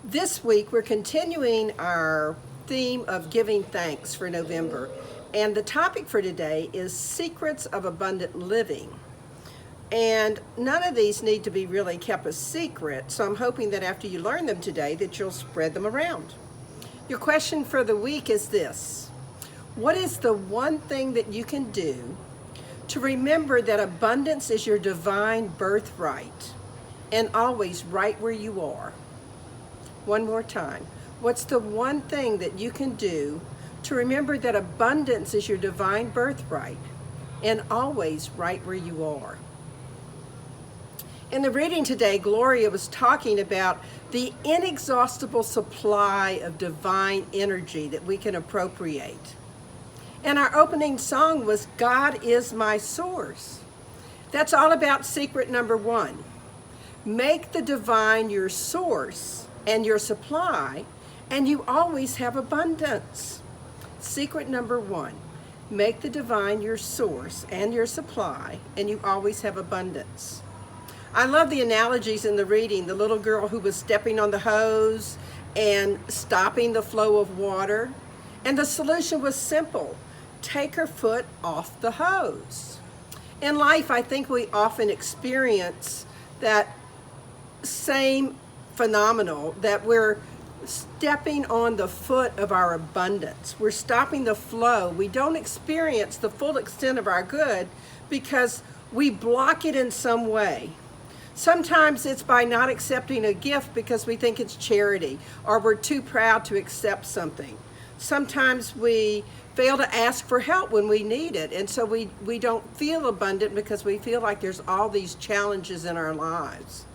This week we're continuing our theme of giving thanks for November, and the topic for today is secrets of abundant living. And none of these need to be really kept a secret, so I'm hoping that after you learn them today that you'll spread them around. Your question for the week is this: what is the one thing that you can do to remember that abundance is your divine birthright and always right where you are? One more time. What's the one thing that you can do to remember that abundance is your divine birthright and always right where you are? In the reading today, Gloria was talking about the inexhaustible supply of divine energy that we can appropriate. And our opening song was God is My Source. That's all about secret number one. Make the divine your source and your supply, and you always have abundance. Secret number one, make the divine your source and your supply, and you always have abundance. I love the analogies in the reading. The little girl who was stepping on the hose and stopping the flow of water, and the solution was simple: take her foot off the hose. In life, I think we often experience that same phenomenal, that we're stepping on the foot of our abundance. We're stopping the flow. We don't experience the full extent of our good because we block it in some way. Sometimes it's by not accepting a gift because we think it's charity, or we're too proud to accept something. Sometimes we fail to ask for help when we need it, and so we don't feel abundant because we feel like there's all these challenges in our lives.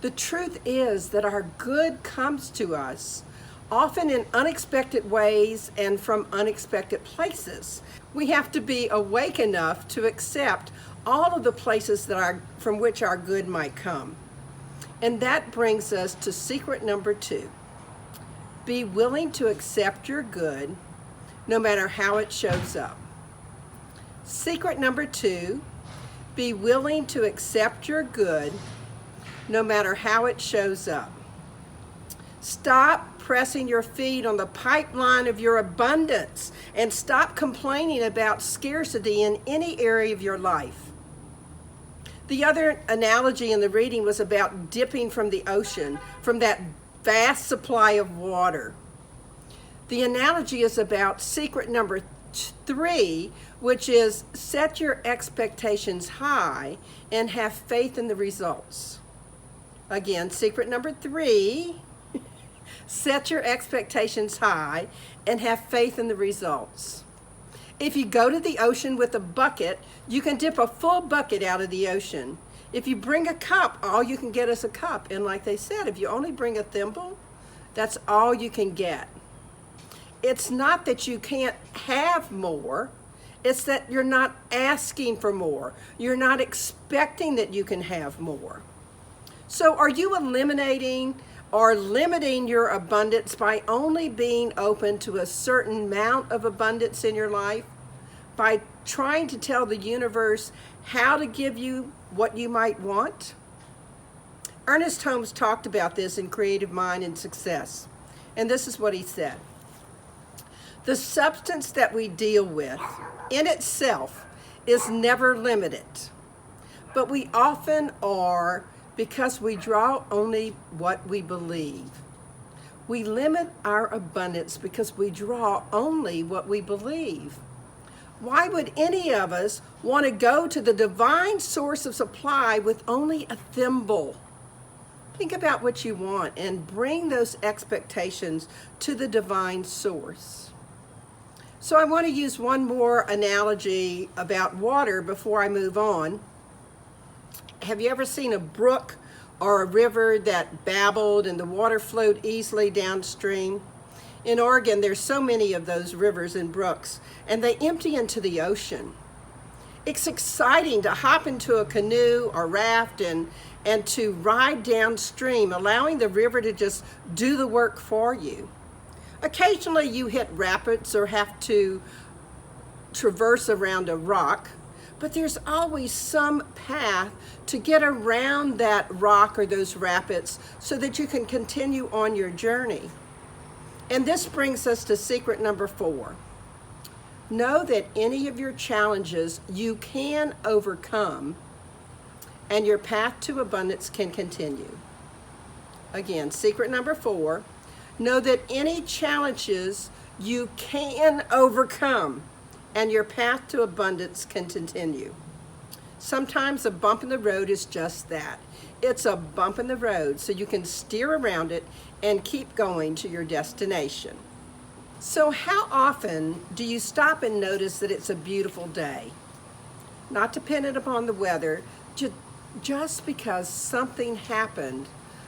The truth is that our good comes to us often in unexpected ways and from unexpected places. We have to be awake enough to accept all of the places from which our good might come. And that brings us to secret number two. Be willing to accept your good no matter how it shows up. Secret number two, be willing to accept your good no matter how it shows up. Stop pressing your feet on the pipeline of your abundance and stop complaining about scarcity in any area of your life. The other analogy in the reading was about dipping from the ocean, from that vast supply of water. The analogy is about secret number three, which is set your expectations high and have faith in the results. Again, secret number three, set your expectations high and have faith in the results. If you go to the ocean with a bucket, you can dip a full bucket out of the ocean. If you bring a cup, all you can get is a cup. And like they said, if you only bring a thimble, that's all you can get. It's not that you can't have more. It's that you're not asking for more. You're not expecting that you can have more. So are you eliminating or limiting your abundance by only being open to a certain amount of abundance in your life? By trying to tell the universe how to give you what you might want? Ernest Holmes talked about this in Creative Mind and Success. And this is what he said: the substance that we deal with in itself is never limited, but we often are because we draw only what we believe. We limit our abundance because we draw only what we believe. Why would any of us want to go to the divine source of supply with only a thimble? Think about what you want and bring those expectations to the divine source. So I want to use one more analogy about water before I move on. Have you ever seen a brook or a river that babbled and the water flowed easily downstream? In Oregon, there's so many of those rivers and brooks, and they empty into the ocean. It's exciting to hop into a canoe or raft and to ride downstream, allowing the river to just do the work for you. Occasionally you hit rapids or have to traverse around a rock, but there's always some path to get around that rock or those rapids so that you can continue on your journey. And this brings us to secret number 4. Know that any of your challenges you can overcome, and your path to abundance can continue. Again, secret number 4, know that any challenges you can overcome, and your path to abundance can continue. Sometimes a bump in the road is just that. It's a bump in the road, so you can steer around it and keep going to your destination. So how often do you stop and notice that it's a beautiful day? Not dependent upon the weather, just because something happened,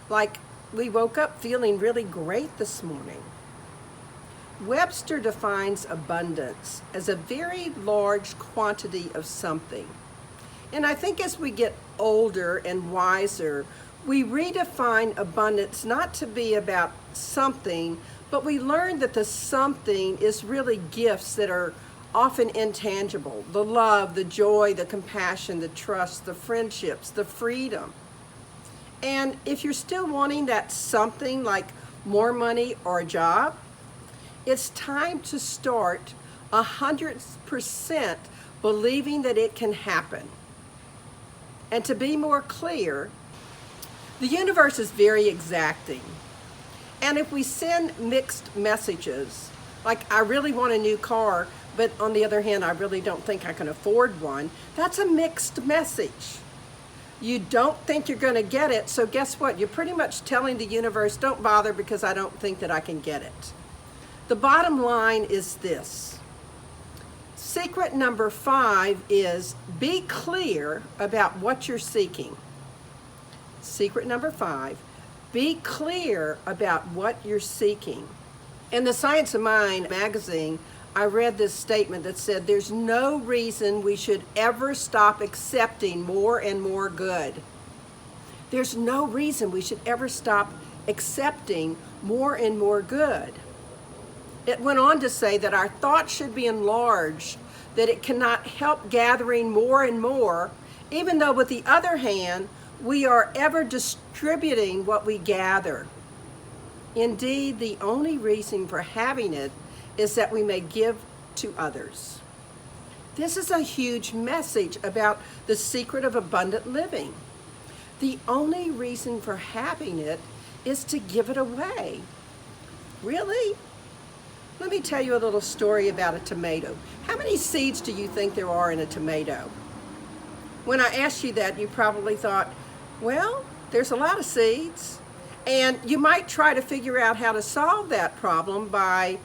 like we woke up feeling really great this morning. Webster defines abundance as a very large quantity of something. And I think as we get older and wiser, we redefine abundance not to be about something, but we learn that the something is really gifts that are often intangible. The love, the joy, the compassion, the trust, the friendships, the freedom. And if you're still wanting that something like more money or a job, it's time to start 100% believing that it can happen. And to be more clear, the universe is very exacting. And if we send mixed messages, like I really want a new car, but on the other hand, I really don't think I can afford one, that's a mixed message. You don't think you're going to get it, so guess what? You're pretty much telling the universe, don't bother because I don't think that I can get it. The bottom line is this. Secret number 5 is be clear about what you're seeking. Secret number 5, be clear about what you're seeking. In the Science of Mind magazine, I read this statement that said, there's no reason we should ever stop accepting more and more good. There's no reason we should ever stop accepting more and more good. It went on to say that our thoughts should be enlarged, that it cannot help gathering more and more, even though with the other hand, we are ever distributing what we gather. Indeed, the only reason for having it is that we may give to others. This is a huge message about the secret of abundant living. The only reason for having it is to give it away. Really? Let me tell you a little story about a tomato. How many seeds do you think there are in a tomato? When I asked you that, you probably thought, well, there's a lot of seeds. And you might try to figure out how to solve that problem by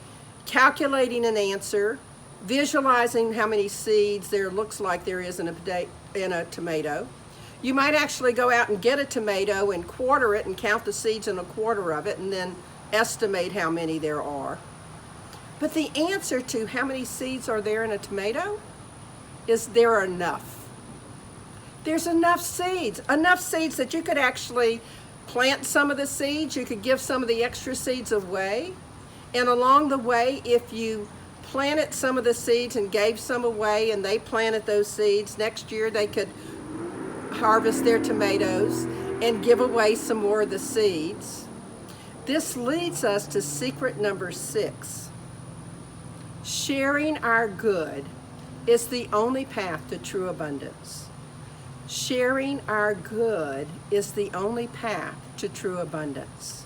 calculating an answer, visualizing how many seeds there looks like there is in a tomato. You might actually go out and get a tomato and quarter it and count the seeds in a quarter of it and then estimate how many there are. But the answer to how many seeds are there in a tomato is there are enough. There's enough seeds that you could actually plant some of the seeds, you could give some of the extra seeds away, and along the way, if you planted some of the seeds and gave some away and they planted those seeds, next year they could harvest their tomatoes and give away some more of the seeds. This leads us to secret number 6. Sharing our good is the only path to true abundance. Sharing our good is the only path to true abundance.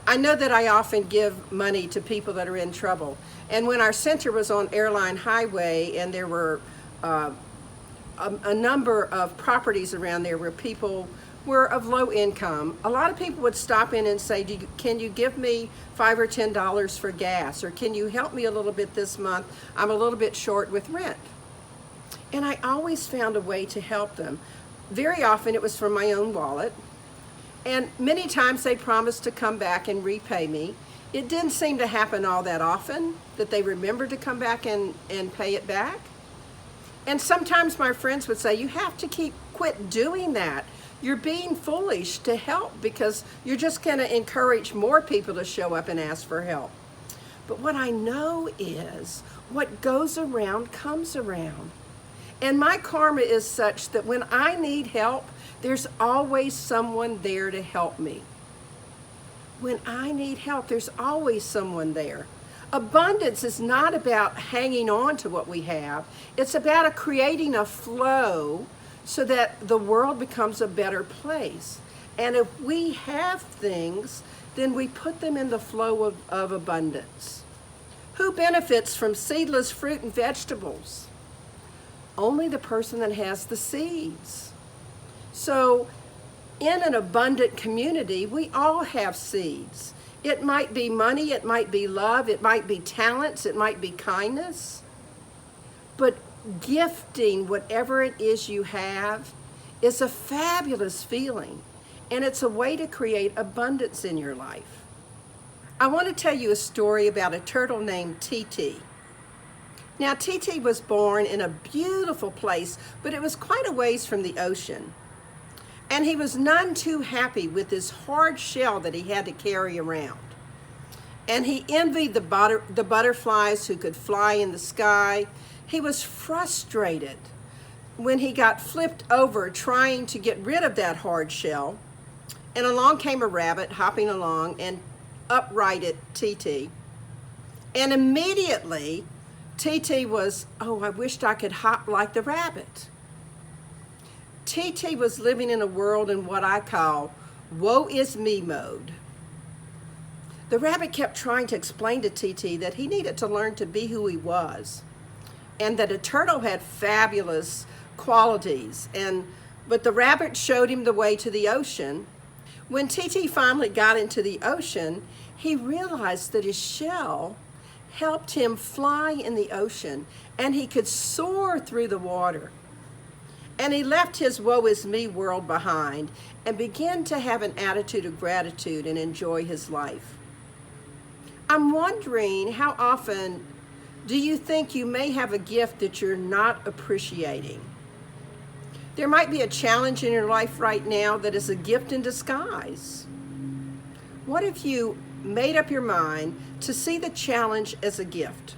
I know that I often give money to people that are in trouble. And when our center was on Airline Highway and there were a number of properties around there where people were of low income, a lot of people would stop in and say, can you give me $5 or $10 for gas? Or can you help me a little bit this month? I'm a little bit short with rent. And I always found a way to help them. Very often it was from my own wallet. And many times they promised to come back and repay me. It didn't seem to happen all that often, that they remembered to come back and pay it back. And sometimes my friends would say, you have to quit doing that. You're being foolish to help because you're just going to encourage more people to show up and ask for help. But what I know is what goes around comes around. And my karma is such that when I need help, there's always someone there to help me. When I need help, there's always someone there. Abundance is not about hanging on to what we have. It's about creating a flow so that the world becomes a better place. And if we have things, then we put them in the flow of abundance. Who benefits from seedless fruit and vegetables? Only the person that has the seeds. So in an abundant community, we all have seeds. It might be money, it might be love, it might be talents, it might be kindness. But gifting whatever it is you have is a fabulous feeling, and it's a way to create abundance in your life. I want to tell you a story about a turtle named TT. Now, TT was born in a beautiful place, but it was quite a ways from the ocean. And he was none too happy with this hard shell that he had to carry around. And he envied the butterflies who could fly in the sky. He was frustrated when he got flipped over trying to get rid of that hard shell. And along came a rabbit hopping along and uprighted TT. And immediately, TT was, oh, I wished I could hop like the rabbit. TT was living in a world in what I call woe is me mode. The rabbit kept trying to explain to TT that he needed to learn to be who he was, and that a turtle had fabulous qualities, but the rabbit showed him the way to the ocean. When TT finally got into the ocean, he realized that his shell helped him fly in the ocean, and he could soar through the water. And he left his woe is me world behind and began to have an attitude of gratitude and enjoy his life. I'm wondering, how often do you think you may have a gift that you're not appreciating? There might be a challenge in your life right now that is a gift in disguise. What if you made up your mind to see the challenge as a gift?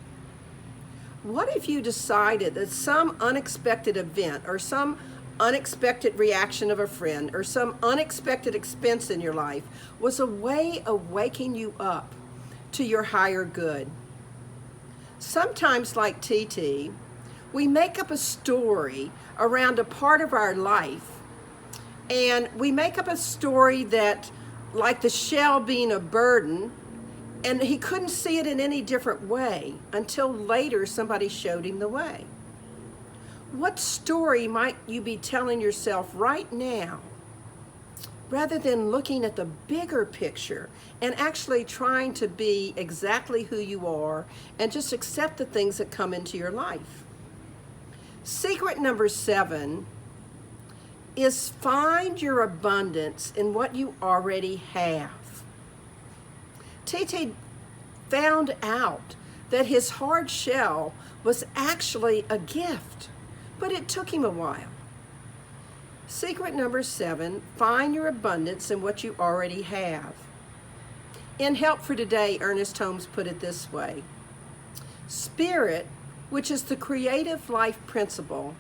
What if you decided that some unexpected event or some unexpected reaction of a friend or some unexpected expense in your life was a way of waking you up to your higher good? Sometimes, like TT, we make up a story around a part of our life, and we make up a story that, like the shell being a burden, and he couldn't see it in any different way until later somebody showed him the way. What story might you be telling yourself right now, rather than looking at the bigger picture and actually trying to be exactly who you are and just accept the things that come into your life? Secret number 7 is find your abundance in what you already have. TT found out that his hard shell was actually a gift, but it took him a while. Secret number 7, find your abundance in what you already have. In Help for Today, Ernest Holmes put it this way: Spirit, which is the creative life principle,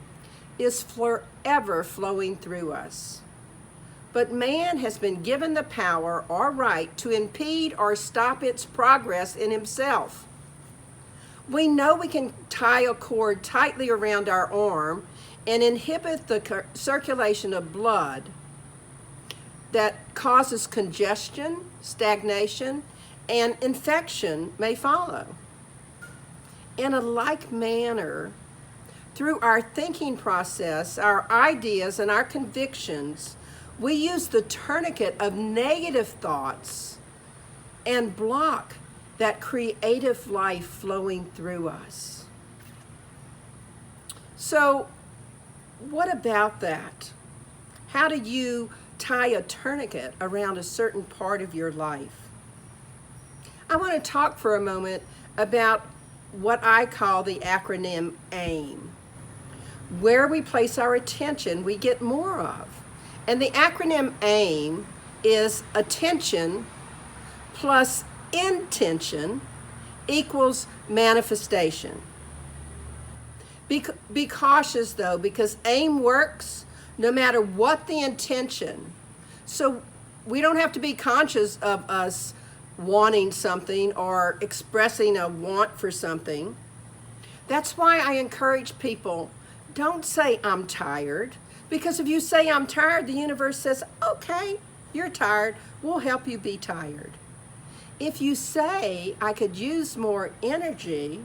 is forever flowing through us. But man has been given the power or right to impede or stop its progress in himself. We know we can tie a cord tightly around our arm and inhibit the circulation of blood that causes congestion, stagnation, and infection may follow. In a like manner, through our thinking process, our ideas, and our convictions, we use the tourniquet of negative thoughts and block that creative life flowing through us. So, what about that? How do you tie a tourniquet around a certain part of your life? I want to talk for a moment about what I call the acronym AIM. Where we place our attention, we get more of. And the acronym AIM is attention plus intention equals manifestation. Be cautious though, because aim works no matter what the intention. So we don't have to be conscious of us wanting something or expressing a want for something. That's why I encourage people, don't say I'm tired, because if you say I'm tired, the universe says, okay, you're tired, we'll help you be tired. If you say I could use more energy,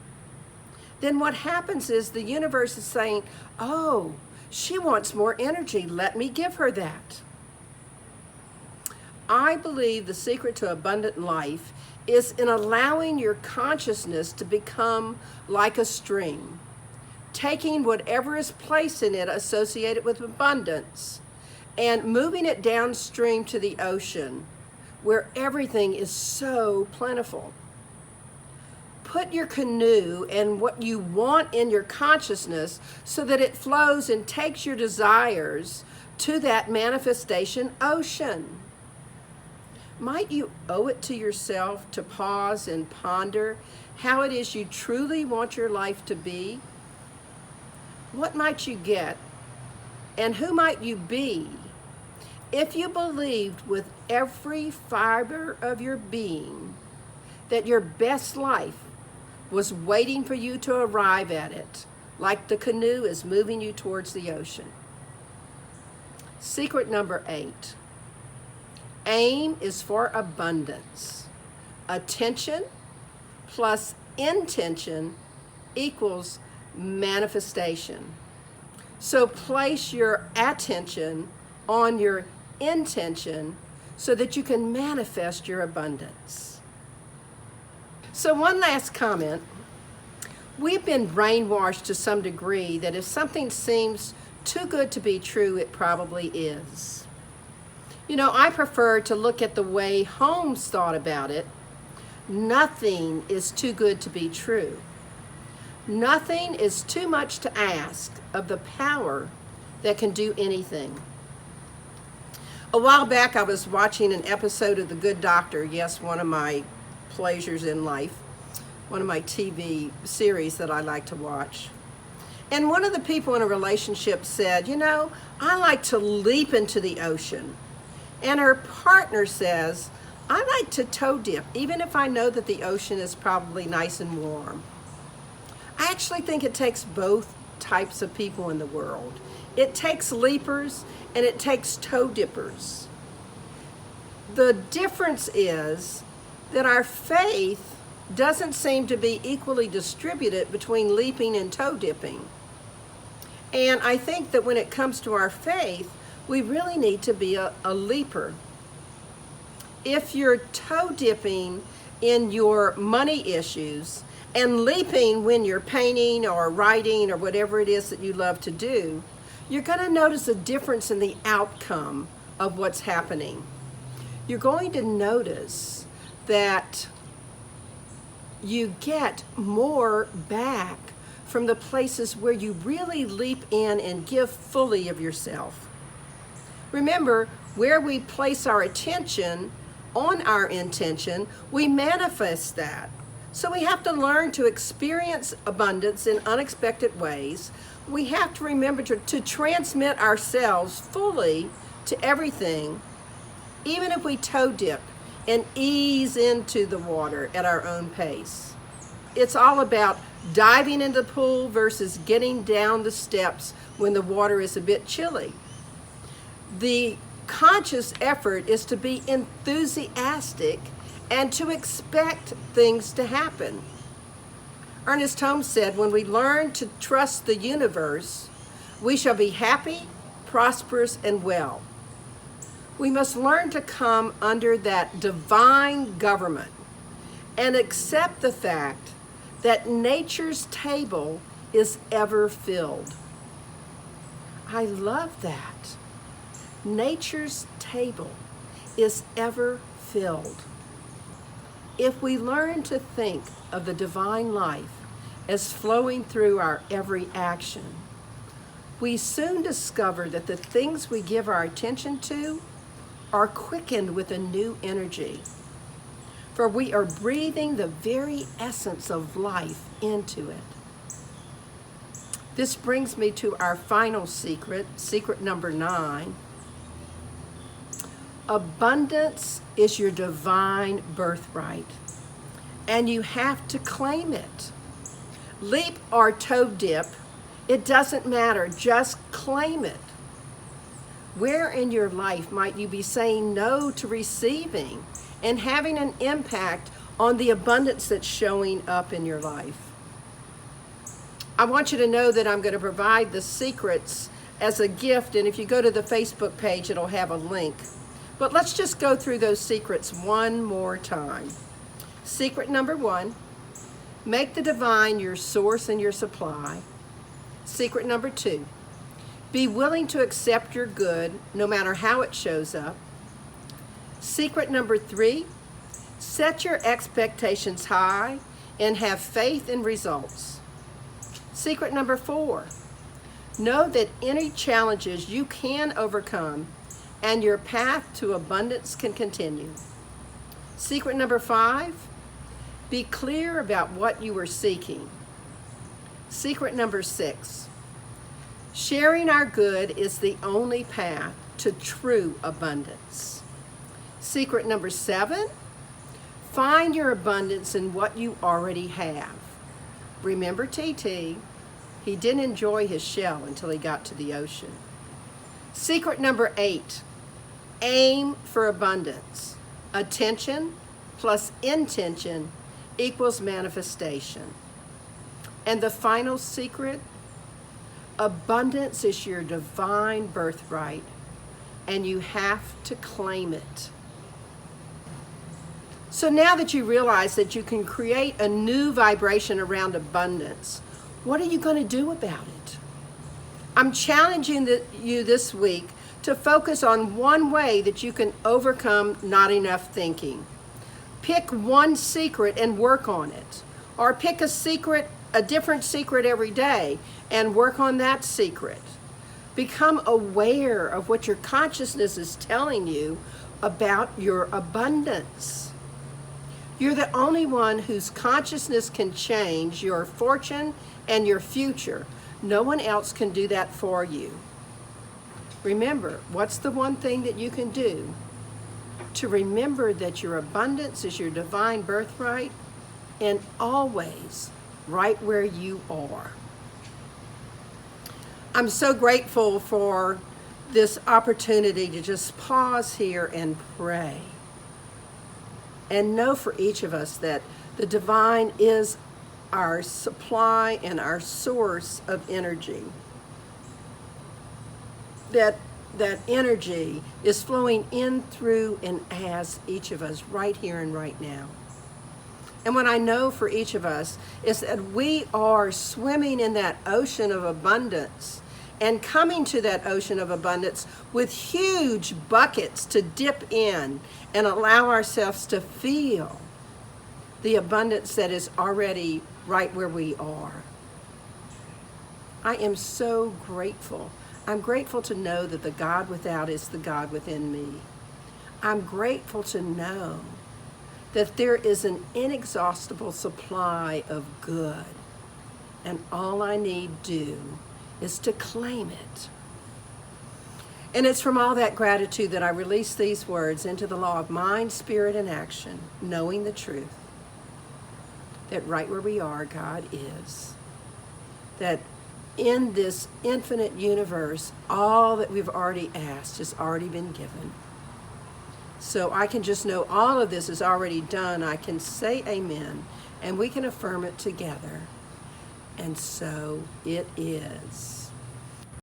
then what happens is the universe is saying, oh, she wants more energy, let me give her that. I believe the secret to abundant life is in allowing your consciousness to become like a stream, taking whatever is placed in it associated with abundance and moving it downstream to the ocean where everything is so plentiful. Put your canoe and what you want in your consciousness so that it flows and takes your desires to that manifestation ocean. Might you owe it to yourself to pause and ponder how it is you truly want your life to be? What might you get, and who might you be if you believed with every fiber of your being that your best life was waiting for you to arrive at it, like the canoe is moving you towards the ocean? Secret number 8. Aim is for abundance. Attention plus intention equals manifestation. So place your attention on your intention so that you can manifest your abundance. So one last comment. We've been brainwashed to some degree that if something seems too good to be true, it probably is. You know, I prefer to look at the way Holmes thought about it. Nothing is too good to be true. Nothing is too much to ask of the power that can do anything. A while back, I was watching an episode of The Good Doctor. Yes, one of my pleasures in life, one of my TV series that I like to watch. And one of the people in a relationship said, you know, I like to leap into the ocean. And her partner says, I like to toe dip, even if I know that the ocean is probably nice and warm. I actually think it takes both types of people in the world. It takes leapers and it takes toe dippers. The difference is that our faith doesn't seem to be equally distributed between leaping and toe dipping. And I think that when it comes to our faith, we really need to be a leaper. If you're toe dipping in your money issues and leaping when you're painting or writing or whatever it is that you love to do, you're going to notice a difference in the outcome of what's happening. You're going to notice that you get more back from the places where you really leap in and give fully of yourself. Remember, where we place our attention on our intention, we manifest that. So we have to learn to experience abundance in unexpected ways. We have to remember to transmit ourselves fully to everything, even if we toe dip and ease into the water at our own pace. It's all about diving into the pool versus getting down the steps when the water is a bit chilly. The conscious effort is to be enthusiastic and to expect things to happen. Ernest Holmes said, when we learn to trust the universe, we shall be happy, prosperous, and well. We must learn to come under that divine government and accept the fact that nature's table is ever filled. I love that. Nature's table is ever filled. If we learn to think of the divine life as flowing through our every action, we soon discover that the things we give our attention to are quickened with a new energy. For we are breathing the very essence of life into it. This brings me to our final secret, secret number 9. Abundance is your divine birthright, and you have to claim it. Leap or toe dip, it doesn't matter, just claim it. Where in your life might you be saying no to receiving and having an impact on the abundance that's showing up in your life? I want you to know that I'm going to provide the secrets as a gift, and if you go to the Facebook page, it'll have a link. But let's just go through those secrets one more time. Secret number 1, make the divine your source and your supply. Secret number 2, be willing to accept your good no matter how it shows up. Secret number 3, set your expectations high and have faith in results. Secret number 4, know that any challenges you can overcome and your path to abundance can continue. Secret number 5, be clear about what you are seeking. Secret number 6, sharing our good is the only path to true abundance. Secret number 7, find your abundance in what you already have. Remember TT, he didn't enjoy his shell until he got to the ocean. Secret number 8, aim for abundance. Attention plus intention equals manifestation. And the final secret, abundance is your divine birthright, and you have to claim it. So now that you realize that you can create a new vibration around abundance, what are you going to do about it? I'm challenging you this week to focus on one way that you can overcome not enough thinking. Pick one secret and work on it. Or pick a different secret every day and work on that secret. Become aware of what your consciousness is telling you about your abundance. You're the only one whose consciousness can change your fortune and your future. No one else can do that for you. Remember, what's the one thing that you can do to remember that your abundance is your divine birthright, and always right where you are. I'm so grateful for this opportunity to just pause here and pray. And know for each of us that the divine is our supply and our source of energy. That energy is flowing in, through, and as each of us right here and right now. And what I know for each of us is that we are swimming in that ocean of abundance and coming to that ocean of abundance with huge buckets to dip in and allow ourselves to feel the abundance that is already right where we are. I am so grateful. I'm grateful to know that the God without is the God within me. I'm grateful to know that there is an inexhaustible supply of good, and all I need do is to claim it. And it's from all that gratitude that I release these words into the law of mind, spirit, and action, knowing the truth, that right where we are, God is. That in this infinite universe, all that we've already asked has already been given. So I can just know all of this is already done. I can say amen, and we can affirm it together. And so it is.